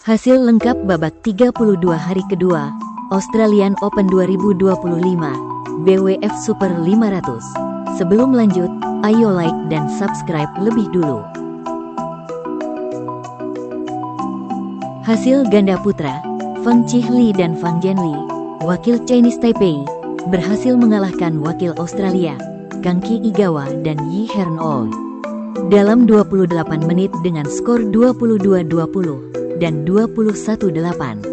Hasil lengkap babak 32 hari kedua, Australian Open 2025, BWF Super 500. Sebelum lanjut, ayo like dan subscribe lebih dulu. Hasil ganda putra, Fang Chihli dan Fang Zhenli, wakil Chinese Taipei, berhasil mengalahkan wakil Australia, Kang Ki-igawa dan Yi Hern-oi dalam 28 menit dengan skor 22-20 dan 21-8.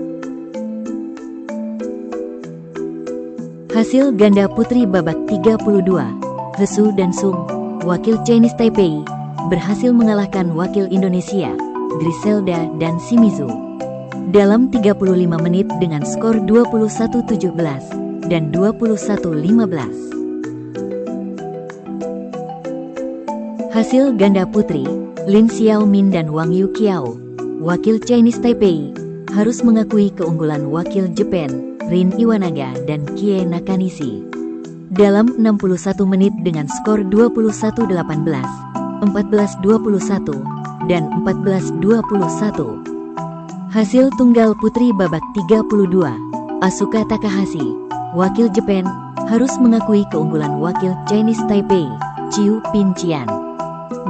Hasil ganda putri babak 32, He Su dan Sung, wakil Chinese Taipei, berhasil mengalahkan wakil Indonesia, Griselda dan Shimizu dalam 35 menit dengan skor 21-17 dan 21-15. Hasil ganda putri, Lin Xiaomin dan Wang Yuqiao, wakil Chinese Taipei, harus mengakui keunggulan wakil Jepang, Rin Iwanaga dan Kie Nakanishi dalam 61 menit dengan skor 21-18, 14-21, dan 14-21. Hasil tunggal putri babak 32, Asuka Takahashi, wakil Jepang, harus mengakui keunggulan wakil Chinese Taipei, Chiu Pin-chian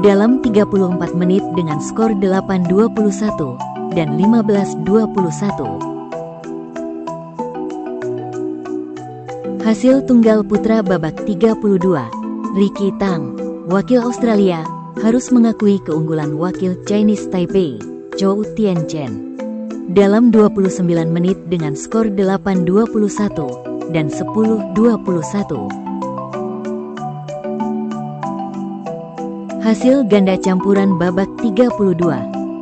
dalam 34 menit dengan skor 8-21 dan 15-21. Hasil tunggal putra babak 32, Ricky Tang, wakil Australia, harus mengakui keunggulan wakil Chinese Taipei, Zhou Tianchen dalam 29 menit dengan skor 8-21 dan 10-21. Hasil ganda campuran babak 32,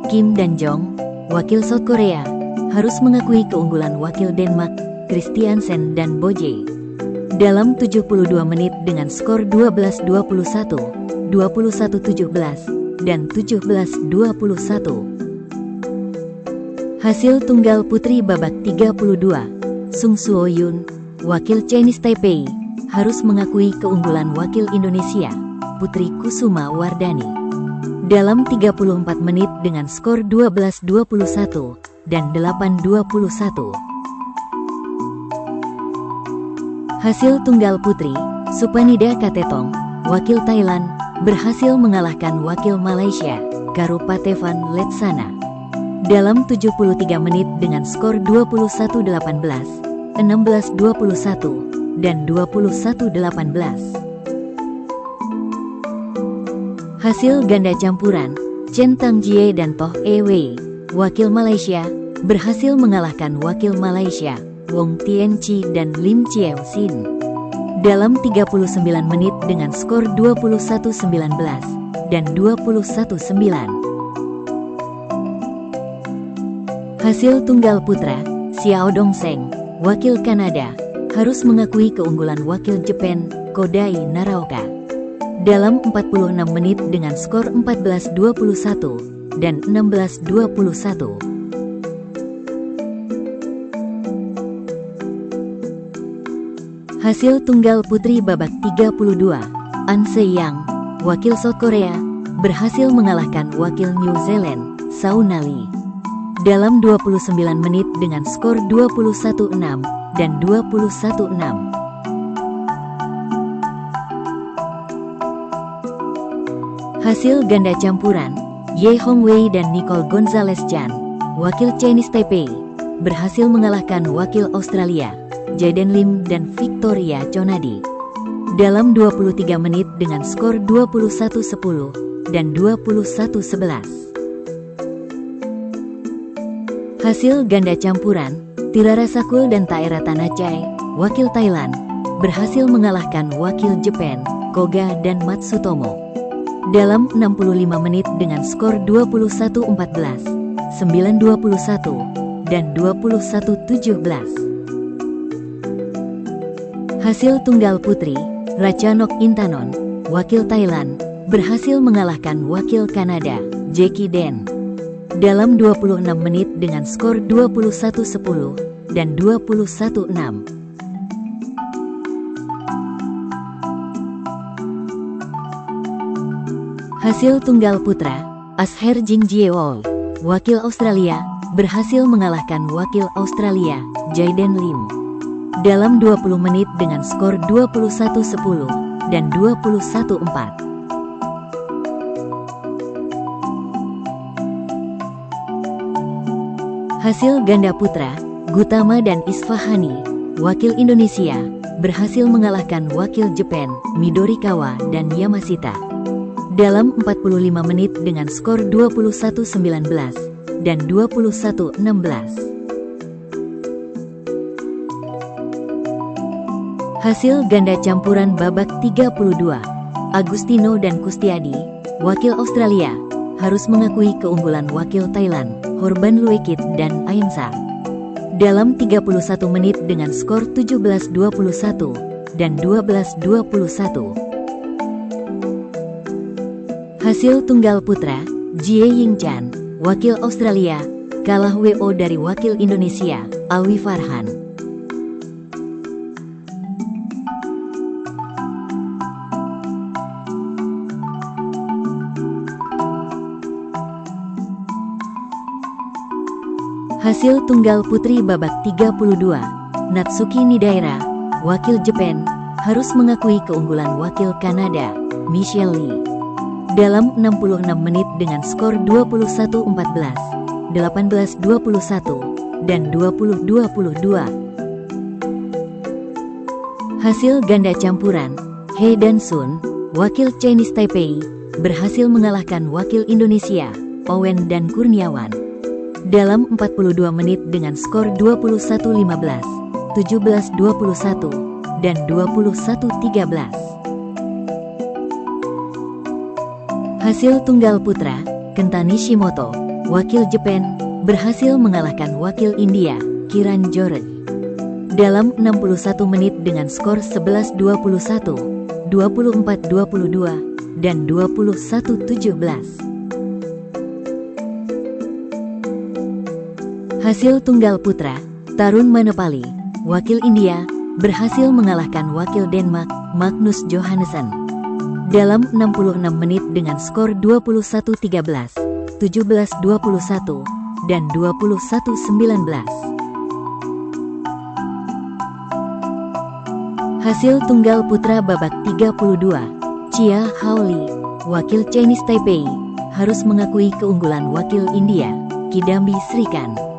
Kim dan Jong, wakil South Korea, harus mengakui keunggulan wakil Denmark, Christiansen dan Boje dalam 72 menit dengan skor 12-21, 21-17, dan 17-21. Hasil tunggal putri babak 32, Sung Suo Yun, wakil Chinese Taipei, harus mengakui keunggulan wakil Indonesia, Putri Kusuma Wardani dalam 34 menit dengan skor 12-21 dan 8-21. Hasil tunggal putri, Supanida Katetong, wakil Thailand, berhasil mengalahkan wakil Malaysia, Garupatevan Letsana dalam 73 menit dengan skor 21-18, 16-21, dan 21-18. Hasil ganda campuran, Chen Tangjie dan Toh Wei, wakil Malaysia, berhasil mengalahkan wakil Malaysia, Wong Tianchi dan Lim Chiao Sin dalam 39 menit dengan skor 21-19 dan 21-9. Hasil tunggal putra, Xiao Dongseng, wakil Kanada, harus mengakui keunggulan wakil Jepang, Kodai Naraoka dalam 46 menit dengan skor 14-21 dan 16-21. Hasil tunggal putri babak 32, An Se-yang, wakil South Korea, berhasil mengalahkan wakil New Zealand, Shauna Lee dalam 29 menit dengan skor 21-6 dan 21-6. Hasil ganda campuran, Ye Hongwei dan Nicole Gonzalez-Chan, wakil Chinese Taipei, berhasil mengalahkan wakil Australia, Jaden Lim dan Victoria Conadi dalam 23 menit dengan skor 21-10 dan 21-11. Hasil ganda campuran, Tirara Sakul dan Taera Tanachai, wakil Thailand, berhasil mengalahkan wakil Jepang, Koga dan Matsutomo dalam 65 menit dengan skor 21-14, 9-21, dan 21-17. Hasil tunggal putri, Ratchanok Intanon, wakil Thailand, berhasil mengalahkan wakil Kanada, Jackie Den dalam 26 menit dengan skor 21-10 dan 21-6. Hasil tunggal putra, Asher Jingjiewol, wakil Australia, berhasil mengalahkan wakil Australia, Jaden Lim, dalam 20 menit dengan skor 21-10 dan 21-4. Hasil ganda putra, Gutama dan Isfahani, wakil Indonesia, berhasil mengalahkan wakil Jepang, Midorikawa dan Yamashita, dalam 45 menit dengan skor 21-19 dan 21-16. Hasil ganda campuran babak 32, Agustino dan Kustiadi, wakil Australia, harus mengakui keunggulan wakil Thailand, Horban Luekit dan Aemsa, dalam 31 menit dengan skor 17-21 dan 12-21. Hasil tunggal putra, Jie Yingchan, wakil Australia, kalah WO dari wakil Indonesia, Alwi Farhan. Hasil tunggal putri babak 32, Natsuki Nidaira, wakil Jepang, harus mengakui keunggulan wakil Kanada, Michelle Lee, dalam 66 menit dengan skor 21-14, 18-21, dan 20-22. Hasil ganda campuran, He dan Sun, wakil Chinese Taipei, berhasil mengalahkan wakil Indonesia, Owen dan Kurniawan, dalam 42 menit dengan skor 21-15, 17-21, dan 21-13. Hasil tunggal putra, Kenta Nishimoto, wakil Jepang, berhasil mengalahkan wakil India, Kiran George, dalam 61 menit dengan skor 11-21, 24-22, dan 21-17. Hasil tunggal putra, Tarun Manepali, wakil India, berhasil mengalahkan wakil Denmark, Magnus Johannesson, dalam 66 menit dengan skor 21-13, 17-21, dan 21-19. Hasil tunggal putra babak 32, Chia Hao-Li, wakil Chinese Taipei, harus mengakui keunggulan wakil India, Kidambi Srikanth,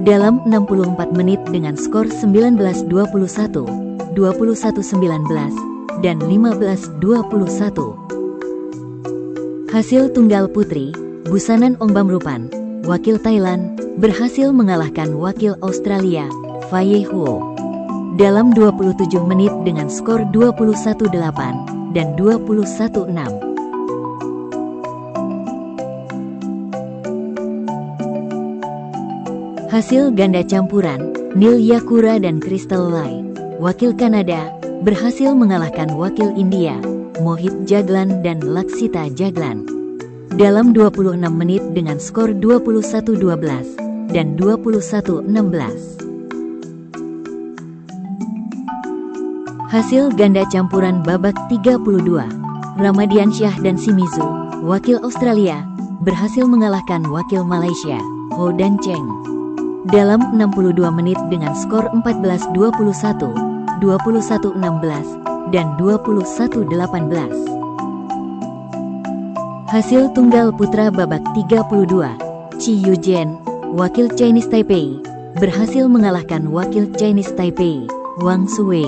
dalam 64 menit dengan skor 19-21, 21-19, dan 15-21. Hasil tunggal putri, Busanan Ongbamrupan, wakil Thailand, berhasil mengalahkan wakil Australia, Faye Huo, dalam 27 menit dengan skor 21-8 dan 21-6. Hasil ganda campuran, Neil Yakura dan Crystal Lai, wakil Kanada, berhasil mengalahkan wakil India, Mohit Jaglan dan Laksita Jaglan, dalam 26 menit dengan skor 21-12 dan 21-16. Hasil ganda campuran babak 32, Ramadiansyah dan Shimizu, wakil Australia, berhasil mengalahkan wakil Malaysia, Ho dan Cheng, dalam 62 menit dengan skor 14-21, 21-16, dan 21-18. Hasil tunggal putra babak 32, Chi Yujian, wakil Chinese Taipei, berhasil mengalahkan wakil Chinese Taipei, Wang Shuwei,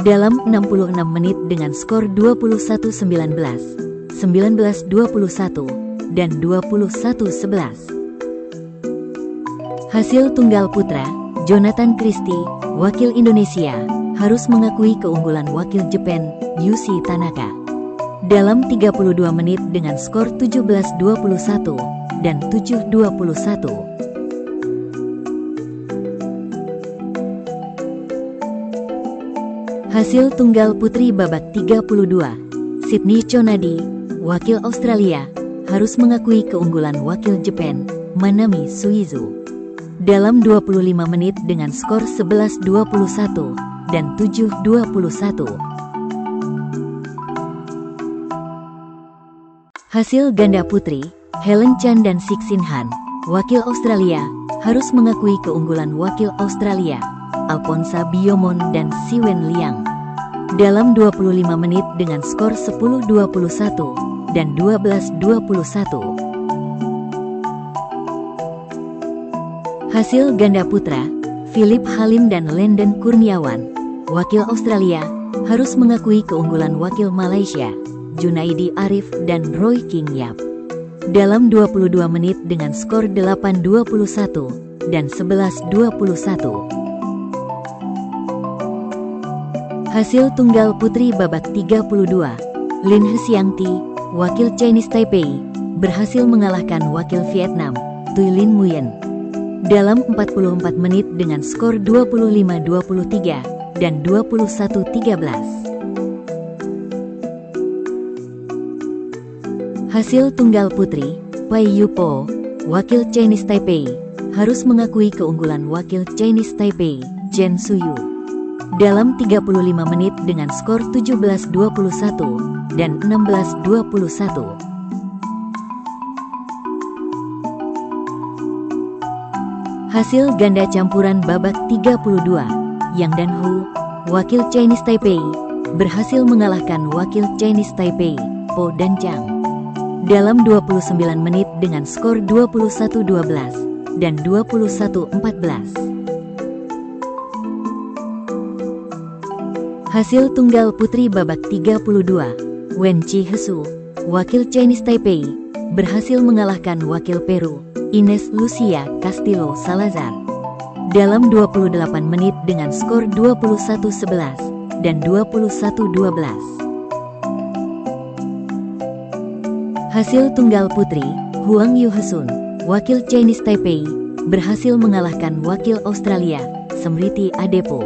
dalam 66 menit dengan skor 21-19, 19-21, dan 21-11. Hasil tunggal putra, Jonathan Christie, wakil Indonesia, harus mengakui keunggulan wakil Jepang, Yushi Tanaka, dalam 32 menit dengan skor 17-21 dan 7-21. Hasil tunggal putri babak 32, Sydney Chonadi, wakil Australia, harus mengakui keunggulan wakil Jepang, Manami Suizu, dalam 25 menit dengan skor 11-21 dan 7-21. Hasil ganda putri, Helen Chan dan Sixin Han, wakil Australia, harus mengakui keunggulan wakil Australia, Alphonsa Biomon dan Siwen Liang. Dalam 25 menit dengan skor 10-21 dan 12-21. Hasil ganda putra, Philip Halim dan Landon Kurniawan, wakil Australia, harus mengakui keunggulan wakil Malaysia, Junaidi Arif dan Roy King Yap. Dalam 22 menit dengan skor 8-21 dan 11-21. Hasil tunggal putri babak 32, Lin Hsiangti, wakil Chinese Taipei, berhasil mengalahkan wakil Vietnam, Thuy Linh Nguyen. Dalam 44 menit dengan skor 25-23 dan 21-13. Hasil tunggal putri, Pai Yu Po, wakil Chinese Taipei, harus mengakui keunggulan wakil Chinese Taipei, Chen Suyu. Dalam 35 menit dengan skor 17-21 dan 16-21. Hasil ganda campuran babak 32, Yang Dan Hu, wakil Chinese Taipei, berhasil mengalahkan wakil Chinese Taipei, Po Dan Chang. Dalam 29 menit dengan skor 21-12 dan 21-14. Hasil tunggal putri babak 32, Wen Chi Hesu, wakil Chinese Taipei, berhasil mengalahkan wakil Peru, Ines Lucia Castillo Salazar. Dalam 28 menit dengan skor 21-11 dan 21-12. Hasil tunggal putri, Huang Yu Hesun, wakil Chinese Taipei, berhasil mengalahkan wakil Australia, Smriti Adepo.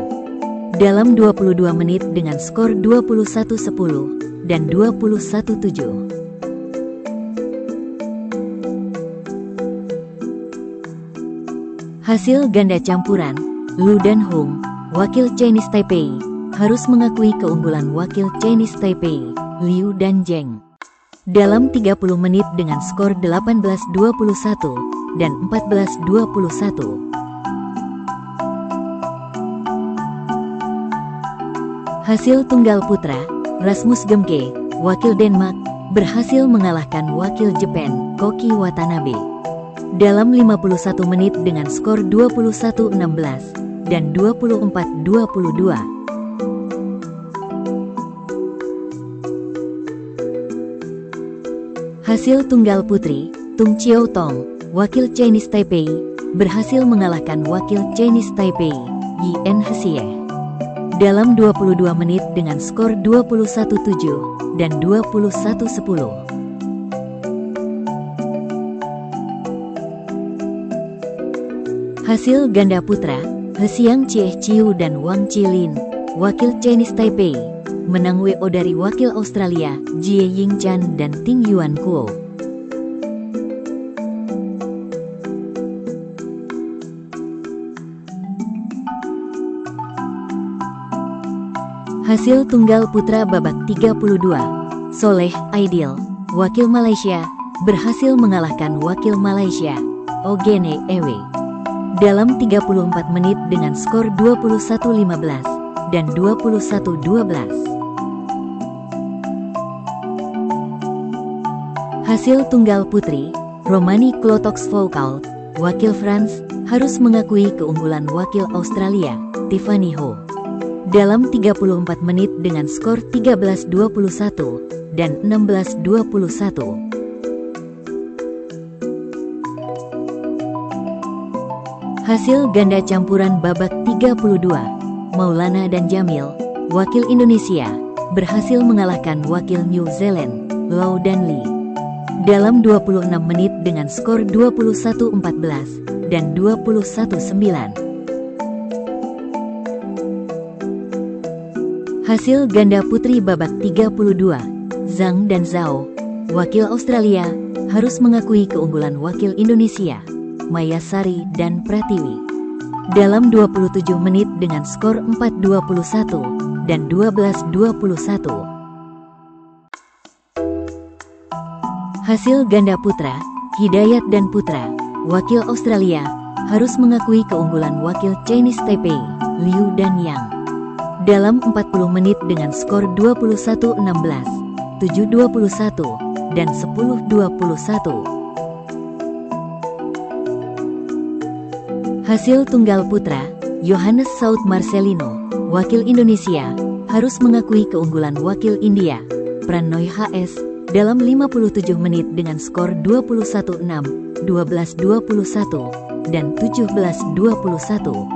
Dalam 22 menit dengan skor 21-10 dan 21-7. Hasil ganda campuran, Lu Dan Hung, wakil Chinese Taipei, harus mengakui keunggulan wakil Chinese Taipei, Liu Dan Zheng. Dalam 30 menit dengan skor 18-21 dan 14-21. Hasil tunggal putra, Rasmus Gemke, wakil Denmark, berhasil mengalahkan wakil Jepang, Koki Watanabe. Dalam 51 menit dengan skor 21-16 dan 24-22. Hasil tunggal putri, Tung Chiao Tong, wakil Chinese Taipei, berhasil mengalahkan wakil Chinese Taipei, Yin Hsieh. Dalam 22 menit dengan skor 21-7 dan 21-10. Hasil ganda putra, Hsiang Chie Chiu dan Wang Chilin, wakil Chinese Taipei, menang WO dari wakil Australia, Jie Ying Chan dan Ting Yuan Kuo. Hasil tunggal putra babak 32, Soleh Aidil, wakil Malaysia, berhasil mengalahkan wakil Malaysia, Ogene Ewe. Dalam 34 menit dengan skor 21-15 dan 21-12. Hasil tunggal putri, Romani Klotox-Foucault, wakil France, harus mengakui keunggulan wakil Australia, Tiffany Ho. Dalam 34 menit dengan skor 13-21 dan 16-21. Hasil ganda campuran babak 32, Maulana dan Jamil, wakil Indonesia, berhasil mengalahkan wakil New Zealand, Lau dan Lee. Dalam 26 menit dengan skor 21-14 dan 21-9. Hasil ganda putri babak 32, Zhang dan Zhao, wakil Australia, harus mengakui keunggulan wakil Indonesia, Maya Sari dan Pratiwi. Dalam 27 menit dengan skor 4-21 dan 12-21. Hasil ganda putra, Hidayat dan Putra, wakil Australia, harus mengakui keunggulan wakil Chinese Taipei, Liu dan Yang. Dalam 40 menit dengan skor 21-16, 7-21, dan 10-21. Hasil tunggal putra, Yohannes Saud Marcelino, wakil Indonesia, harus mengakui keunggulan wakil India, Prannoy HS, dalam 57 menit dengan skor 21-6, 12-21, dan 17-21.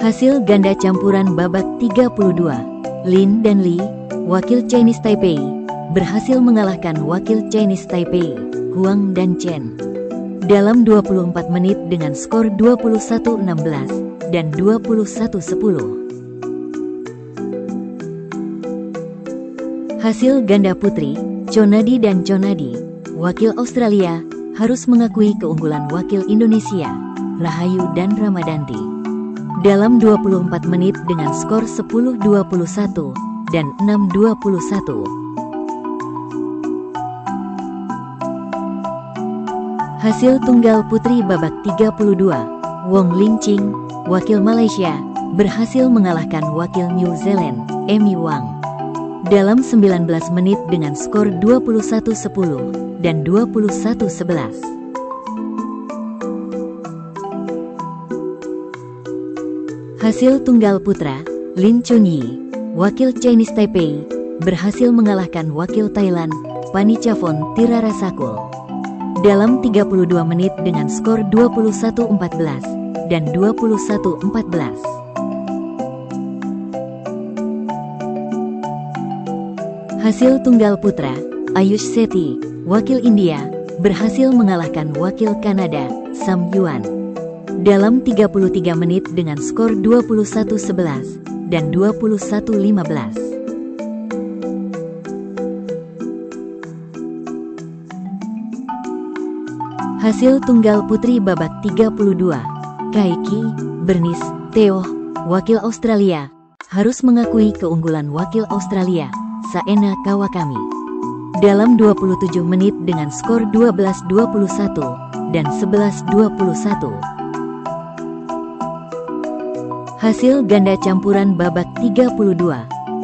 Hasil ganda campuran babak 32, Lin dan Li, wakil Chinese Taipei, berhasil mengalahkan wakil Chinese Taipei, Huang dan Chen, dalam 24 menit dengan skor 21-16 dan 21-10. Hasil ganda putri, Chonadi dan Chonadi, wakil Australia, harus mengakui keunggulan wakil Indonesia, Rahayu dan Ramadanti, dalam 24 menit dengan skor 10-21 dan 6-21. Hasil tunggal putri babak 32, Wong Ling Ching, wakil Malaysia, berhasil mengalahkan wakil New Zealand, Amy Wang, dalam 19 menit dengan skor 21-10 dan 21-11. Hasil tunggal putra, Lin Chunyi, wakil Chinese Taipei, berhasil mengalahkan wakil Thailand, Panichavon Tirarasakul, dalam 32 menit dengan skor 21-14 dan 21-14. Hasil tunggal putra, Ayush Sethi, wakil India, berhasil mengalahkan wakil Kanada, Sam Yuan, dalam 33 menit dengan skor 21-11 dan 21-15. Hasil tunggal putri babak 32, Kaiki, Bernice, Theo, wakil Australia, harus mengakui keunggulan wakil Australia, Saena Kawakami, dalam 27 menit dengan skor 12-21 dan 11-21. Hasil ganda campuran babak 32,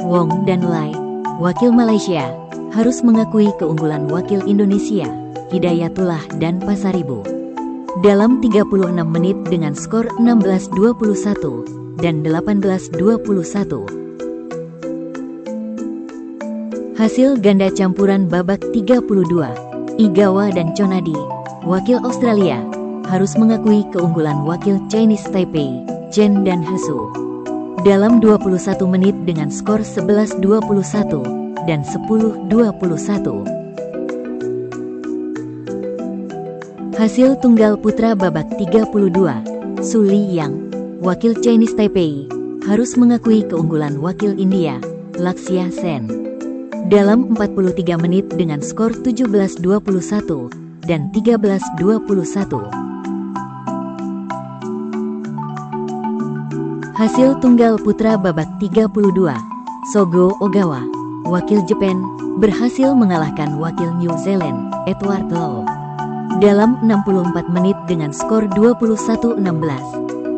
Wong dan Lai, wakil Malaysia, harus mengakui keunggulan wakil Indonesia, Hidayatullah dan Pasaribu, dalam 36 menit dengan skor 16-21 dan 18-21. Hasil ganda campuran babak 32, Igawa dan Chonadi, wakil Australia, harus mengakui keunggulan wakil Chinese Taipei, Chen dan Hesu, dalam 21 menit dengan skor 11-21 dan 10-21. Hasil tunggal putra babak 32, Su Li Yang, wakil Chinese Taipei, harus mengakui keunggulan wakil India, Lakshya Sen, dalam 43 menit dengan skor 17-21 dan 13-21. Hasil tunggal putra babak 32, Sogo Ogawa, wakil Jepang, berhasil mengalahkan wakil New Zealand, Edward Lowe, dalam 64 menit dengan skor 21-16,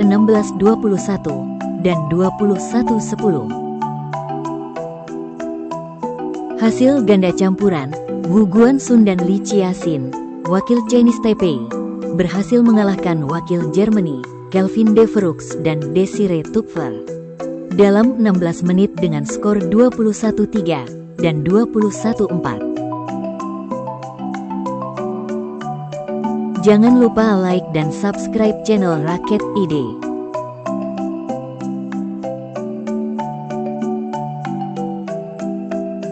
16-21, dan 21-10. Hasil ganda campuran, Wu Guanxun dan Li Chia-sin, wakil Chinese Taipei, berhasil mengalahkan wakil Germany, Kelvin de Vrooks dan Desiree Tupfer, dalam 16 menit dengan skor 21-3 dan 21-4. Jangan lupa like dan subscribe channel Raket ID.